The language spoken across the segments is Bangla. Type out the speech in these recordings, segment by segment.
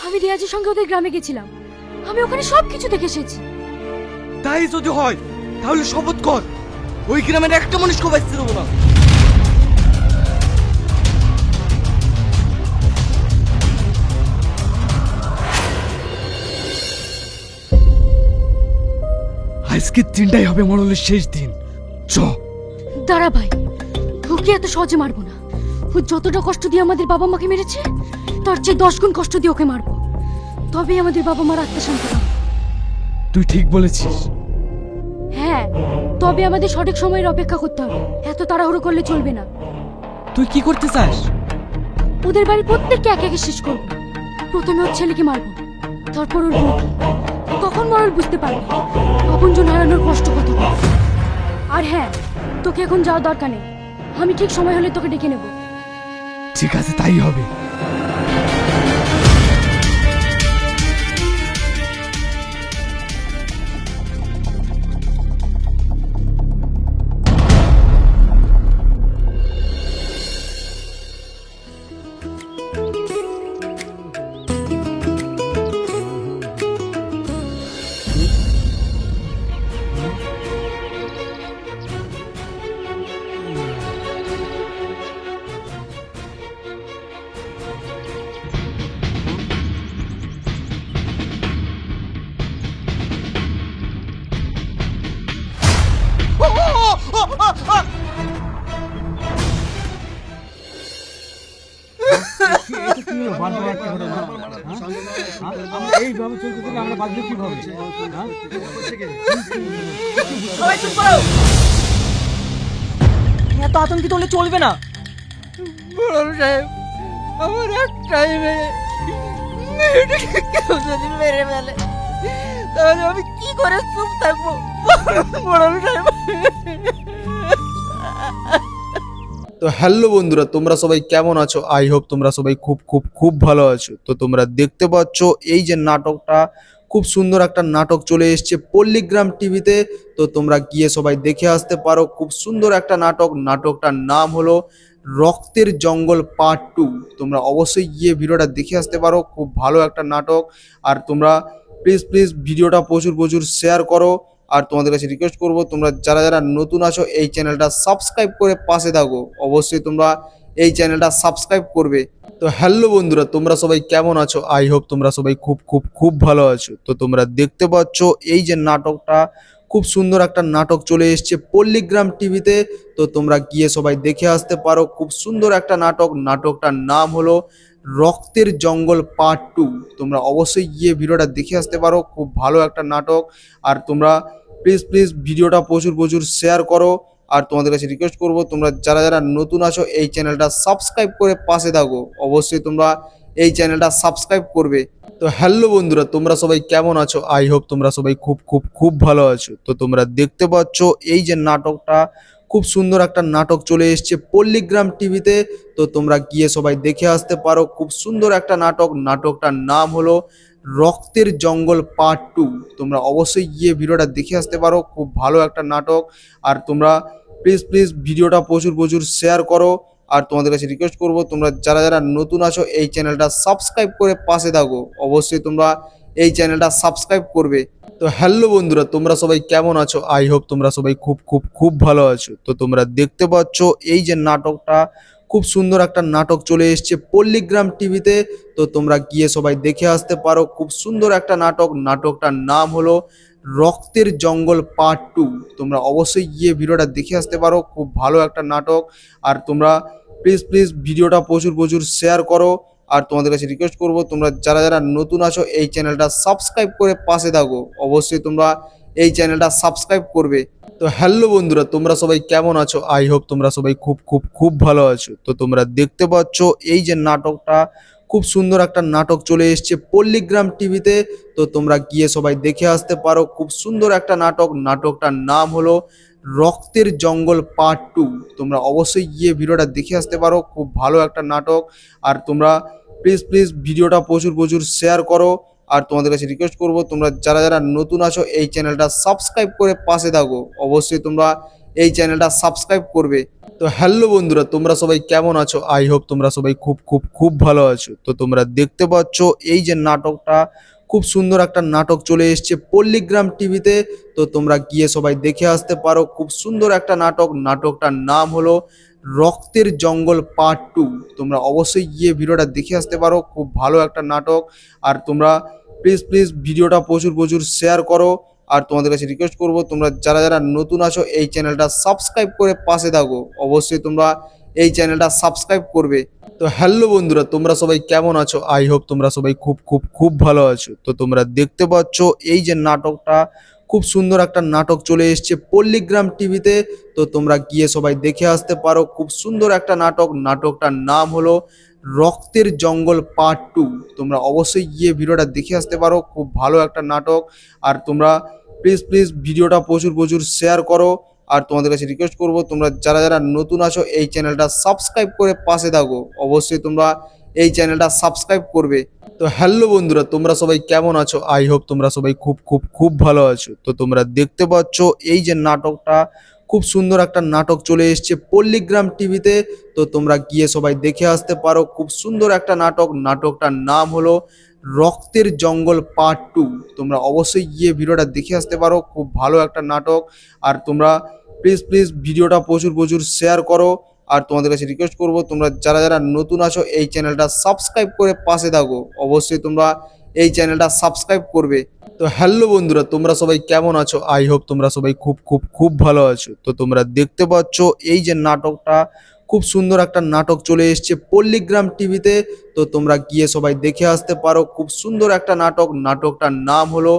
আমি রিয়াজের সঙ্গে ওদের গ্রামে গেছিলাম, আমি ওখানে সবকিছু দেখে এসেছি। তাই যদি হয় তাহলে শপথ কর ওই গ্রামের একটা মানুষকে বাঁচতে দেবো না। আজকের দিনটাই হবে মরলের শেষ দিন। চ দাঁড়া ভাই, ওকে এত সহজে মারবো না। ও যতটা কষ্ট দিয়ে আমাদের বাবা মাকে মেরেছে তার চেয়ে 10 গুণ কষ্ট দিয়ে ওকে মারবো, তবেই আমাদের বাবা মার আত্মা শান্তি পাবে। তুই ঠিক বলেছিস। হ্যাঁ, তবে আমাদের সঠিক সময়ের অপেক্ষা করতে হবে, এত তাড়াহুড়ো করলে চলবে না। তুই কি করতে চাস? ওদের বাড়ির প্রত্যেককে একে একে শেষ করবো। প্রথমে ওর ছেলেকে মারবো, তারপর ওর বউকে। তখন মরল বুঝতে পারবে আপনজন হারানোর কষ্ট কত। আর হ্যাঁ, তোকে এখন যাওয়া দরকার নেই, আমি ঠিক সময় হলে তোকে ডেকে নেব। ঠিক আছে, তাই হবে। এইভাবে চলতে থাকলে আমরা বাঁচবো কিভাবে? এত আতঙ্কিত হলে চলবে না। বড় সাহেব, আমার একটাই মেয়ে, মেয়েটাকে কেউ যদি মেরে ফেলে তাহলে আমি কি করে চুপ থাকবো? বড় সাহেব। তো হ্যালো বন্ধুরা, তোমরা সবাই কেমন আছো? আই হোপ তোমরা সবাই খুব খুব খুব ভালো আছো। তো তোমরা দেখতে পাচ্ছ এই যে নাটকটা, খুব সুন্দর একটা নাটক চলে এসেছে পল্লীগ্রাম টিভিতে। তো তোমরা গিয়ে সবাই দেখে আসতে পারো, খুব সুন্দর একটা নাটক। নাটকটার নাম হলো রক্তের জঙ্গল পার্ট 2। তোমরা অবশ্যই গিয়ে ভিডিওটা দেখে আসতে পারো, খুব ভালো একটা নাটক। আর তোমরা প্লিজ ভিডিওটা প্রচুর শেয়ার করো। আর তোমাদের কাছে রিকোয়েস্ট করবো, তোমরা যারা যারা নতুন আছো এই চ্যানেলটা সাবস্ক্রাইব করে পাশে থাকো। অবশ্যই তোমরা এই চ্যানেলটা সাবস্ক্রাইব করবে। তো হ্যালো বন্ধুরা, তোমরা সবাই কেমন আছো? আই হোপ তোমরা সবাই খুব খুব খুব ভালো আছো। তো তোমরা দেখতে পাচ্ছ এই যে নাটকটা, খুব সুন্দর একটা নাটক চলে এসেছে পল্লীগ্রাম টিভিতে। তো তোমরা গিয়ে সবাই দেখে আসতে পারো, খুব সুন্দর একটা নাটক। নাটকটার নাম হলো রক্তের জঙ্গল পার্ট 2। তোমরা অবশ্যই গিয়ে ভিডিওটা দেখে আসতে পারো, খুব ভালো একটা নাটক। আর তোমরা প্লিজ ভিডিওটা প্রচুর শেয়ার করো। আর তোমাদের কাছে রিকোয়েস্ট করবো, তোমরা যারা যারা নতুন আছো এই চ্যানেলটা সাবস্ক্রাইব করে পাশে থাকো। অবশ্যই তোমরা এই চ্যানেলটা সাবস্ক্রাইব করবে। তো হ্যালো বন্ধুরা, তোমরা সবাই কেমন আছো? আই হোপ তোমরা সবাই খুব খুব খুব ভালো আছো। তো তোমরা দেখতে পাচ্ছ এই যে নাটকটা, খুব সুন্দর একটা নাটক চলে এসেছে পল্লীগ্রাম টিভিতে। তো তোমরা গিয়ে সবাই দেখে আসতে পারো, খুব সুন্দর একটা নাটক। নাটকটার নাম হলো রক্তের জঙ্গল পার্ট 2। তোমরা অবশ্যই গিয়ে ভিডিওটা দেখে আসতে পারো, খুব ভালো একটা নাটক। আর তোমরা প্লিজ ভিডিওটা প্রচুর শেয়ার করো। আর তোমাদের কাছে রিকোয়েস্ট করবো, তোমরা যারা যারা নতুন আছো এই চ্যানেলটা সাবস্ক্রাইব করে পাশে থাকো। অবশ্যই তোমরা এই চ্যানেলটা সাবস্ক্রাইব করবে। তো হ্যালো বন্ধুরা, তোমরা সবাই কেমন আছো? আই হোপ তোমরা সবাই খুব খুব খুব ভালো আছো। তো তোমরা দেখতে পাচ্ছ এই যে নাটকটা, খুব সুন্দর একটা নাটক চলে এসেছে পল্লীগ্রাম টিভিতে। তো তোমরা গিয়ে সবাই দেখে আসতে পারো, খুব সুন্দর একটা নাটক। নাটকটার নাম হলো রক্তের জঙ্গল পার্ট 2। তোমরা অবশ্যই গিয়ে ভিডিওটা দেখে আসতে পারো, খুব ভালো একটা নাটক। আর তোমরা প্লিজ ভিডিওটা প্রচুর শেয়ার করো। আর তোমাদের কাছে রিকোয়েস্ট করবো, তোমরা যারা যারা নতুন আছো এই চ্যানেলটা সাবস্ক্রাইব করে পাশে থাকো। অবশ্যই তোমরা এই চ্যানেলটা সাবস্ক্রাইব করবে। তো হ্যালো বন্ধুরা, তোমরা সবাই কেমন আছো? আই হোপ তোমরা সবাই খুব খুব খুব ভালো আছো। তো তোমরা দেখতে পাচ্ছ এই যে নাটকটা, খুব সুন্দর একটা নাটক চলে এসেছে পল্লীগ্রাম টিভিতে। তো তোমরা গিয়ে সবাই দেখে আসতে পারো, খুব সুন্দর একটা নাটক। নাটকটার নাম হলো রক্তের জঙ্গল পার্ট 2। তোমরা অবশ্যই গিয়ে ভিডিওটা দেখে আসতে পারো, খুব ভালো একটা নাটক। আর তোমরা প্লিজ ভিডিওটা প্রচুর শেয়ার করো। আর তোমাদের কাছে রিকোয়েস্ট করবো, তোমরা যারা যারা নতুন আছো এই চ্যানেলটা সাবস্ক্রাইব করে পাশে থাকো। অবশ্যই তোমরা এই চ্যানেলটা সাবস্ক্রাইব করবে। তো হ্যালো বন্ধুরা, তোমরা সবাই কেমন আছো? আই হোপ তোমরা সবাই খুব খুব খুব ভালো আছো। তো তোমরা দেখতে পাচ্ছ এই যে নাটকটা, খুব সুন্দর একটা নাটক চলে এসেছে পল্লীগ্রাম টিভিতে। তো তোমরা গিয়ে সবাই দেখে আসতে পারো, খুব সুন্দর একটা নাটক। নাটকটার নাম হলো রক্তের জঙ্গল পার্ট 2। তোমরা অবশ্যই গিয়ে ভিডিওটা দেখে আসতে পারো, খুব ভালো একটা নাটক। আর তোমরা প্লিজ প্লিজ ভিডিওটা প্রচুর প্রচুর শেয়ার করো। আর তোমাদের কাছে রিকোয়েস্ট করবো, তোমরা যারা যারা নতুন আছো এই চ্যানেলটা সাবস্ক্রাইব করে পাশে থাকো। অবশ্যই তোমরা এই চ্যানেলটা সাবস্ক্রাইব করবে। তো হ্যালো বন্ধুরা, তোমরা সবাই কেমন আছো? আই হোপ তোমরা সবাই খুব খুব খুব ভালো আছো। তো তোমরা দেখতে পাচ্ছ এই যে নাটকটা, খুব সুন্দর একটা নাটক চলে এসেছে পল্লীগ্রাম টিভিতে। তো তোমরা গিয়ে সবাই দেখে আসতে পারো, খুব সুন্দর একটা নাটক। নাটকটার নাম হলো রক্তের জঙ্গল পার্ট 2। তোমরা অবশ্যই গিয়ে ভিডিওটা দেখে আসতে পারো, খুব ভালো একটা নাটক। আর তোমরা প্লিজ প্লিজ ভিডিওটা প্রচুর প্রচুর শেয়ার করো। আর তোমাদের কাছে রিকোয়েস্ট করবো, তোমরা যারা যারা নতুন আছো এই চ্যানেলটা সাবস্ক্রাইব করে পাশে থাকো। অবশ্যই তোমরা এই চ্যানেলটা সাবস্ক্রাইব করবে। তো হ্যালো বন্ধুরা, তোমরা সবাই কেমন আছো? আই হোপ তোমরা সবাই খুব খুব খুব ভালো আছো। তো তোমরা দেখতে পাচ্ছ এই যে নাটকটা, খুব সুন্দর একটা নাটক চলে এসেছে পল্লীগ্রাম টিভিতে। তো তোমরা গিয়ে সবাই দেখে আসতে পারো, খুব সুন্দর একটা নাটক। নাটকটার নাম হলো রক্তের জঙ্গল পার্ট 2। তোমরা অবশ্যই গিয়ে ভিডিওটা দেখে আসতে পারো, খুব ভালো একটা নাটক। আর তোমরা প্লিজ প্লিজ ভিডিওটা প্রচুর প্রচুর শেয়ার করো। আর তোমাদের কাছে রিকোয়েস্ট করবো, তোমরা যারা যারা নতুন আছো এই চ্যানেলটা সাবস্ক্রাইব করে পাশে থাকো। অবশ্যই তোমরা এই চ্যানেলটা সাবস্ক্রাইব করবে। তো হ্যালো বন্ধুরা, তোমরা সবাই কেমন আছো? আই হোপ তোমরা সবাই খুব খুব খুব ভালো আছো। তো তোমরা দেখতে পাচ্ছ এই যে নাটকটা, খুব সুন্দর একটা নাটক চলে এসেছে পল্লীগ্রাম টিভিতে। তো তোমরা গিয়ে সবাই দেখে আসতে পারো, খুব সুন্দর একটা নাটক। নাটকটার নাম হলো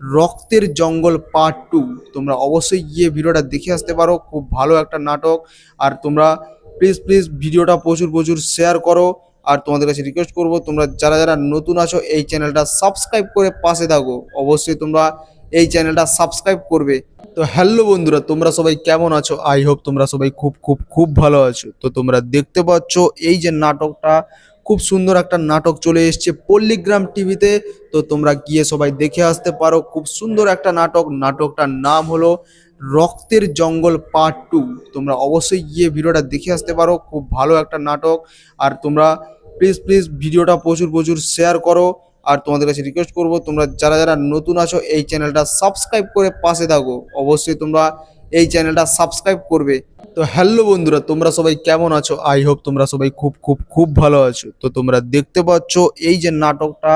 রক্তের জঙ্গল পার্ট 2। তোমরা অবশ্যই গিয়ে ভিডিওটা দেখে আসতে পারো, খুব ভালো একটা নাটক। আর তোমরা প্লিজ প্লিজ ভিডিওটা প্রচুর প্রচুর শেয়ার করো। আর তোমাদের কাছে রিকোয়েস্ট করবো, তোমরা যারা যারা নতুন আছো এই চ্যানেলটা সাবস্ক্রাইব করে পাশে থাকো। অবশ্যই তোমরা এই চ্যানেলটা সাবস্ক্রাইব করবে। তো হ্যালো বন্ধুরা, তোমরা সবাই কেমন আছো? আই হোপ তোমরা সবাই খুব খুব খুব ভালো আছো। তো তোমরা দেখতে পাচ্ছ এই যে নাটকটা, খুব সুন্দর একটা নাটক চলে এসেছে পল্লীগ্রাম টিভিতে। তো তোমরা গিয়ে সবাই দেখে আসতে পারো, খুব সুন্দর একটা নাটক। নাটকটার নাম হলো রক্তের জঙ্গল পার্ট 2। তোমরা অবশ্যই গিয়ে ভিডিওটা দেখে আসতে পারো, খুব ভালো একটা নাটক। আর তোমরা প্লিজ প্লিজ ভিডিওটা প্রচুর প্রচুর শেয়ার করো। আর তোমাদের কাছে রিকোয়েস্ট করবো, তোমরা যারা যারা নতুন আছো এই চ্যানেলটা সাবস্ক্রাইব করে পাশে থাকো। অবশ্যই তোমরা এই চ্যানেলটা সাবস্ক্রাইব করবে। তো হ্যালো বন্ধুরা, তোমরা সবাই কেমন আছো? আই হোপ তোমরা সবাই খুব খুব খুব ভালো আছো। তো তোমরা দেখতে পাচ্ছ এই যে নাটকটা,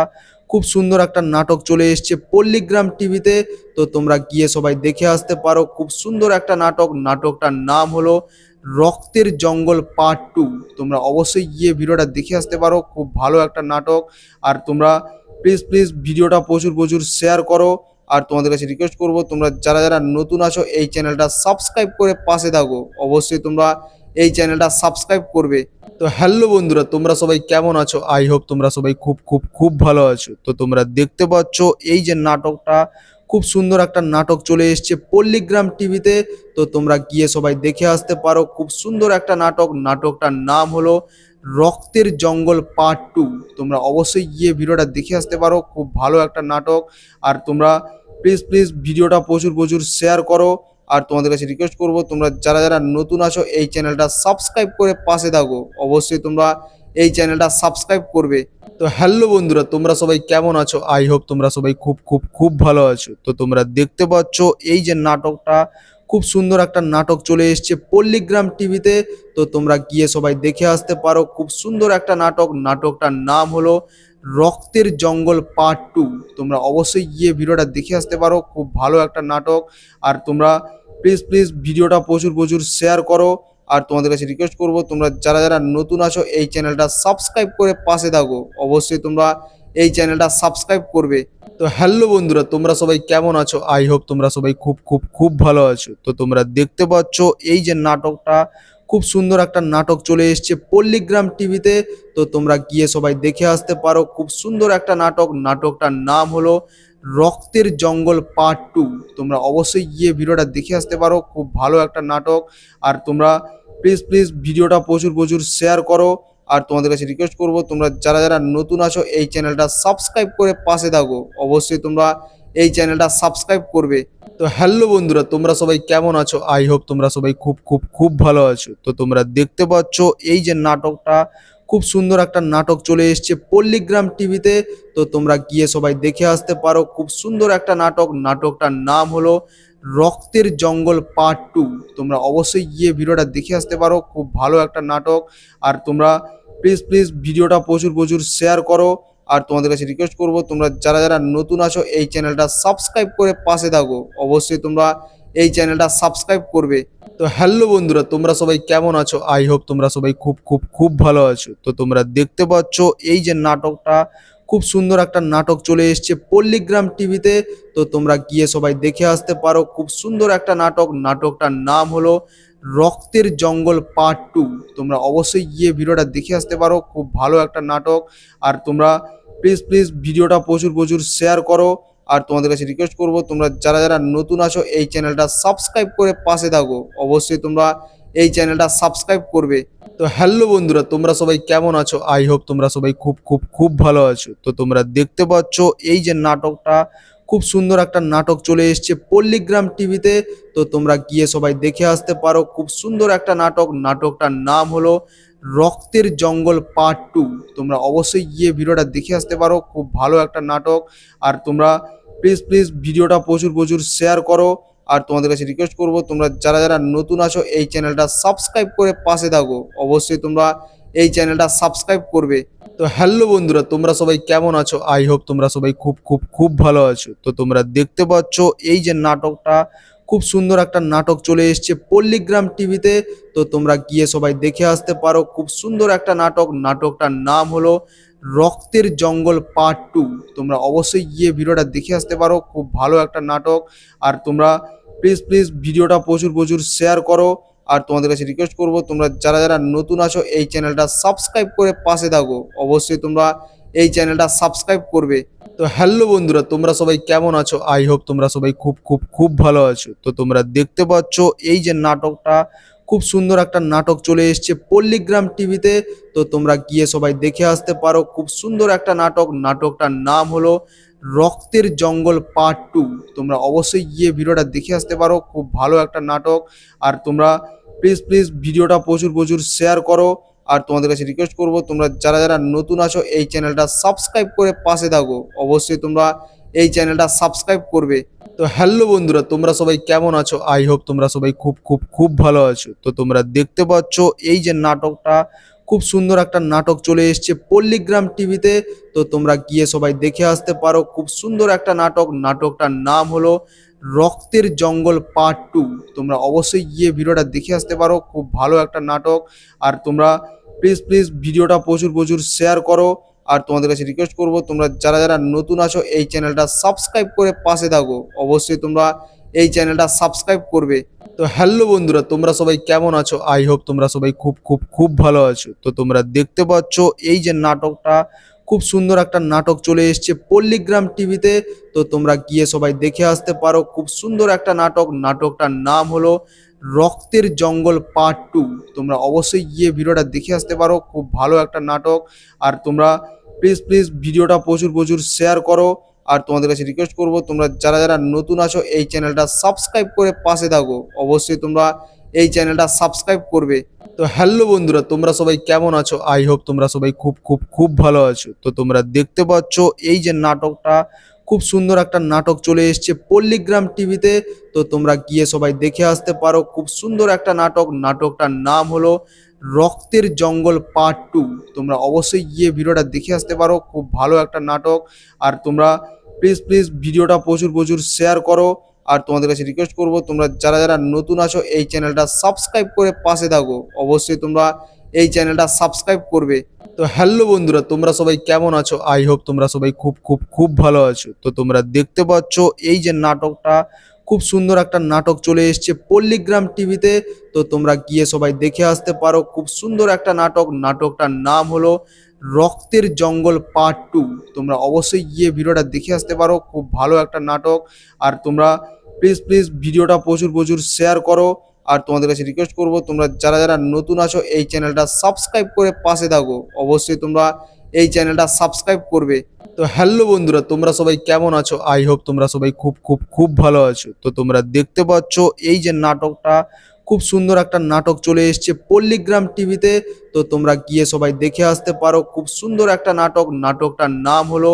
খুব সুন্দর একটা নাটক চলে এসেছে পল্লীগ্রাম টিভিতে। তো তোমরা গিয়ে সবাই দেখে আসতে পারো, খুব সুন্দর একটা নাটক। নাটকটার নাম হলো রক্তের জঙ্গল পার্ট 2। তোমরা অবশ্যই গিয়ে ভিডিওটা দেখে আসতে পারো, খুব ভালো একটা নাটক। আর তোমরা প্লিজ প্লিজ ভিডিওটা প্রচুর প্রচুর শেয়ার করো। আর তোমাদের কাছে রিকোয়েস্ট করবো, তোমরা যারা যারা নতুন আছো এই চ্যানেলটা সাবস্ক্রাইব করে পাশে থাকো। অবশ্যই তোমরা এই চ্যানেলটা সাবস্ক্রাইব করবে। তো হ্যালো বন্ধুরা, তোমরা সবাই কেমন আছো? আই হোপ তোমরা সবাই খুব খুব খুব ভালো আছো। তো তোমরা দেখতে পাচ্ছ এই যে নাটকটা, খুব সুন্দর একটা নাটক চলে এসেছে পল্লীগ্রাম টিভিতে। তো তোমরা গিয়ে সবাই দেখে আসতে পারো, খুব সুন্দর একটা নাটক। নাটকটার নাম হলো রক্তের জঙ্গল পার্ট 2। তোমরা অবশ্যই গিয়ে ভিডিওটা দেখে আসতে পারো, খুব ভালো একটা নাটক। আর তোমরা প্লিজ প্লিজ ভিডিওটা প্রচুর প্রচুর শেয়ার করো। আর তোমাদের কাছে রিকোয়েস্ট করবো, তোমরা যারা যারা নতুন আছো এই চ্যানেলটা সাবস্ক্রাইব করে পাশে থাকো। অবশ্যই তোমরা এই চ্যানেলটা সাবস্ক্রাইব করবে। তো হ্যালো বন্ধুরা, তোমরা সবাই কেমন আছো? আই হোপ তোমরা সবাই খুব খুব খুব ভালো আছো। তো তোমরা দেখতে পাচ্ছ এই যে নাটকটা, খুব সুন্দর একটা নাটক চলে এসেছে পল্লীগ্রাম টিভিতে। তো তোমরা গিয়ে সবাই দেখে আসতে পারো, খুব সুন্দর একটা নাটক। নাটকটার নাম হলো রক্তের জঙ্গল পার্ট 2। তোমরা অবশ্যই গিয়ে ভিডিওটা দেখে আসতে পারো, খুব ভালো একটা নাটক। আর তোমরা প্লিজ প্লিজ ভিডিওটা প্রচুর প্রচুর শেয়ার করো। আর তোমাদের কাছে রিকোয়েস্ট করবো, তোমরা যারা যারা নতুন আছো এই চ্যানেলটা সাবস্ক্রাইব করে পাশে থাকো। অবশ্যই তোমরা এই চ্যানেলটা সাবস্ক্রাইব করবে। তো হ্যালো বন্ধুরা, তোমরা সবাই কেমন আছো? আই হোপ তোমরা সবাই খুব খুব খুব ভালো আছো। তো তোমরা দেখতে পাচ্ছ এই যে নাটকটা, খুব সুন্দর একটা নাটক চলে এসেছে পল্লীগ্রাম টিভিতে। তো তোমরা গিয়ে সবাই দেখে আসতে পারো, খুব সুন্দর একটা নাটক। নাটকটার নাম হলো রক্তের জঙ্গল পার্ট 2। তোমরা অবশ্যই গিয়ে ভিডিওটা দেখে আসতে পারো, খুব ভালো একটা নাটক। আর তোমরা প্লিজ প্লিজ ভিডিওটা প্রচুর প্রচুর শেয়ার করো। আর তোমাদের কাছে রিকোয়েস্ট করবো, তোমরা যারা যারা নতুন আছো এই চ্যানেলটা সাবস্ক্রাইব করে পাশে থাকো। অবশ্যই তোমরা এই চ্যানেলটা সাবস্ক্রাইব করবে। তো হ্যালো বন্ধুরা, তোমরা সবাই কেমন আছো? আই হোপ তোমরা সবাই খুব খুব খুব ভালো আছো। তো তোমরা দেখতে পাচ্ছ এই যে নাটকটা, খুব সুন্দর একটা নাটক চলে এসেছে পল্লীগ্রাম টিভিতে। তো তোমরা গিয়ে সবাই দেখে আসতে পারো, খুব সুন্দর একটা নাটক। নাটকটার নাম হলো রক্তের জঙ্গল পার্ট 2। তোমরা অবশ্যই গিয়ে ভিডিওটা দেখে আসতে পারো, খুব ভালো একটা নাটক। আর তোমরা প্লিজ প্লিজ ভিডিওটা প্রচুর প্রচুর শেয়ার করো। আর তোমাদের কাছে রিকোয়েস্ট করবো, তোমরা যারা যারা নতুন আছো এই চ্যানেলটা সাবস্ক্রাইব করে পাশে থাকো। অবশ্যই তোমরা এই চ্যানেলটা সাবস্ক্রাইব করবে। তো হ্যালো বন্ধুরা, তোমরা সবাই কেমন আছো? আই হোপ তোমরা সবাই খুব খুব খুব ভালো আছো। তো তোমরা দেখতে পাচ্ছ এই যে নাটকটা, খুব সুন্দর একটা নাটক চলে এসেছে পল্লীগ্রাম টিভিতে। তো তোমরা গিয়ে সবাই দেখে আসতে পারো, খুব সুন্দর একটা নাটক। নাটকটার নাম হলো রক্তের জঙ্গল পার্ট 2। তোমরা অবশ্যই গিয়ে ভিডিওটা দেখে আসতে পারো, খুব ভালো একটা নাটক। আর তোমরা প্লিজ প্লিজ ভিডিওটা প্রচুর প্রচুর শেয়ার করো। আর তোমাদের কাছে রিকোয়েস্ট করবো, তোমরা যারা যারা নতুন আছো এই চ্যানেলটা সাবস্ক্রাইব করে পাশে থাকো। অবশ্যই তোমরা এই চ্যানেলটা সাবস্ক্রাইব করবে। তো হ্যালো বন্ধুরা, তোমরা সবাই কেমন আছো? আই হোপ তোমরা সবাই খুব খুব খুব ভালো আছো। তো তোমরা দেখতে পাচ্ছ এই যে নাটকটা, খুব সুন্দর একটা নাটক চলে এসেছে পল্লীগ্রাম টিভিতে। তো তোমরা গিয়ে সবাই দেখে আসতে পারো, খুব সুন্দর একটা নাটক। নাটকটার নাম হলো রক্তের জঙ্গল পার্ট 2। তোমরা অবশ্যই গিয়ে ভিডিওটা দেখে আসতে পারো, খুব ভালো একটা নাটক। আর তোমরা প্লিজ প্লিজ ভিডিওটা প্রচুর প্রচুর শেয়ার করো। আর তোমাদের কাছে রিকোয়েস্ট করবো, তোমরা যারা যারা নতুন আছো এই চ্যানেলটা সাবস্ক্রাইব করে পাশে থাকো। অবশ্যই তোমরা এই চ্যানেলটা সাবস্ক্রাইব করবে। তো হ্যালো বন্ধুরা, তোমরা সবাই কেমন আছো? আই হোপ তোমরা সবাই খুব খুব খুব ভালো আছো। তো তোমরা দেখতে পাচ্ছ এই যে নাটকটা, খুব সুন্দর একটা নাটক চলে এসেছে পল্লীগ্রাম টিভিতে। তো তোমরা গিয়ে সবাই দেখে আসতে পারো, খুব সুন্দর একটা নাটক। নাটকটার নাম হলো রক্তের জঙ্গল পার্ট 2। তোমরা অবশ্যই গিয়ে ভিডিওটা দেখে আসতে পারো, খুব ভালো একটা নাটক। আর তোমরা প্লিজ প্লিজ ভিডিওটা প্রচুর প্রচুর শেয়ার করো। আর তোমাদের কাছে রিকোয়েস্ট করবো, তোমরা যারা যারা নতুন আছো এই চ্যানেলটা সাবস্ক্রাইব করে পাশে থাকো। অবশ্যই তোমরা এই চ্যানেলটা সাবস্ক্রাইব করবে। তো হ্যালো বন্ধুরা, তোমরা সবাই কেমন আছো? আই হোপ তোমরা সবাই খুব খুব খুব ভালো আছো। তো তোমরা দেখতে পাচ্ছ এই যে নাটকটা, খুব সুন্দর একটা নাটক চলে এসেছে পল্লীগ্রাম টিভিতে। তো তোমরা গিয়ে সবাই দেখে আসতে পারো, খুব সুন্দর একটা নাটক। নাটকটার নাম হলো রক্তের জঙ্গল পার্ট 2। তোমরা অবশ্যই গিয়ে ভিডিওটা দেখে আসতে পারো, খুব ভালো একটা নাটক। আর তোমরা প্লিজ প্লিজ ভিডিওটা প্রচুর প্রচুর শেয়ার করো। আর তোমাদের কাছে রিকোয়েস্ট করবো, তোমরা যারা যারা নতুন আছো এই চ্যানেলটা সাবস্ক্রাইব করে পাশে থাকো। অবশ্যই তোমরা এই চ্যানেলটা সাবস্ক্রাইব করবে। তো হ্যালো বন্ধুরা, তোমরা সবাই কেমন আছো? আই হোপ তোমরা সবাই খুব খুব খুব ভালো আছো। তো তোমরা দেখতে পাচ্ছ এই যে নাটকটা, খুব সুন্দর একটা নাটক চলে এসেছে পল্লীগ্রাম টিভিতে। তো তোমরা গিয়ে সবাই দেখে আসতে পারো, খুব সুন্দর একটা নাটক। নাটকটার নাম হলো রক্তের জঙ্গল পার্ট 2। তোমরা অবশ্যই গিয়ে ভিডিওটা দেখে আসতে পারো, খুব ভালো একটা নাটক। আর তোমরা প্লিজ প্লিজ ভিডিওটা প্রচুর প্রচুর শেয়ার করো। আর তোমাদের কাছে রিকোয়েস্ট করবো, তোমরা যারা যারা নতুন আছো এই চ্যানেলটা সাবস্ক্রাইব করে পাশে থাকো। অবশ্যই তোমরা এই চ্যানেলটা সাবস্ক্রাইব করবে। তো হ্যালো বন্ধুরা, তোমরা সবাই কেমন আছো? আই হোপ তোমরা সবাই খুব খুব খুব ভালো আছো। তো তোমরা দেখতে পাচ্ছ এই যে নাটকটা, খুব সুন্দর একটা নাটক চলে এসেছে পল্লীগ্রাম টিভিতে। তো তোমরা গিয়ে সবাই দেখে আসতে পারো, খুব সুন্দর একটা নাটক। নাটকটার নাম হলো রক্তের জঙ্গল পার্ট 2। তোমরা অবশ্যই গিয়ে ভিডিওটা দেখে আসতে পারো, খুব ভালো একটা নাটক। আর তোমরা প্লিজ প্লিজ ভিডিওটা প্রচুর প্রচুর শেয়ার করো। আর তোমাদের কাছে রিকোয়েস্ট করবো, তোমরা যারা যারা নতুন আছো এই চ্যানেলটা সাবস্ক্রাইব করে পাশে থাকো। অবশ্যই তোমরা এই চ্যানেলটা সাবস্ক্রাইব করবে। তো হ্যালো বন্ধুরা, তোমরা সবাই কেমন আছো? আই হোপ তোমরা সবাই খুব খুব খুব ভালো আছো। তো তোমরা দেখতে পাচ্ছ এই যে নাটকটা, খুব সুন্দর একটা নাটক চলে এসেছে পল্লীগ্রাম টিভিতে। তো তোমরা গিয়ে সবাই দেখে আসতে পারো, খুব সুন্দর একটা নাটক। নাটকটার নাম হলো রক্তের জঙ্গল পার্ট 2। তোমরা অবশ্যই গিয়ে ভিডিওটা দেখে আসতে পারো, খুব ভালো একটা নাটক। আর তোমরা প্লিজ প্লিজ ভিডিওটা প্রচুর প্রচুর শেয়ার করো। আর তোমাদের কাছে রিকোয়েস্ট করবো, তোমরা যারা যারা নতুন আছো এই চ্যানেলটা সাবস্ক্রাইব করে পাশে থাকো। অবশ্যই তোমরা এই চ্যানেলটা সাবস্ক্রাইব করবে। তো হ্যালো বন্ধুরা, তোমরা সবাই কেমন আছো? আই হোপ তোমরা সবাই খুব খুব খুব ভালো আছো। তো তোমরা দেখতে পাচ্ছ এই যে নাটকটা, খুব সুন্দর একটা নাটক চলে এসেছে পল্লীগ্রাম টিভিতে। তো তোমরা গিয়ে সবাই দেখে আসতে পারো, খুব সুন্দর একটা নাটক। নাটকটার নাম হলো রক্তের জঙ্গল পার্ট 2। তোমরা অবশ্যই গিয়ে ভিডিওটা দেখে আসতে পারো, খুব ভালো একটা নাটক। আর তোমরা প্লিজ প্লিজ ভিডিওটা প্রচুর প্রচুর শেয়ার করো। আর তোমাদের কাছে রিকোয়েস্ট করবো, তোমরা যারা যারা নতুন আছো এই চ্যানেলটা সাবস্ক্রাইব করে পাশে থাকো। অবশ্যই তোমরা এই চ্যানেলটা সাবস্ক্রাইব করবে। তো হ্যালো বন্ধুরা, তোমরা সবাই কেমন আছো? আই হোপ তোমরা সবাই খুব খুব খুব ভালো আছো। তো তোমরা দেখতে পাচ্ছ এই যে নাটকটা, খুব সুন্দর একটা নাটক চলে এসেছে পল্লীগ্রাম টিভিতে। তো তোমরা গিয়ে সবাই দেখে আসতে পারো, খুব সুন্দর একটা নাটক। নাটকটার নাম হলো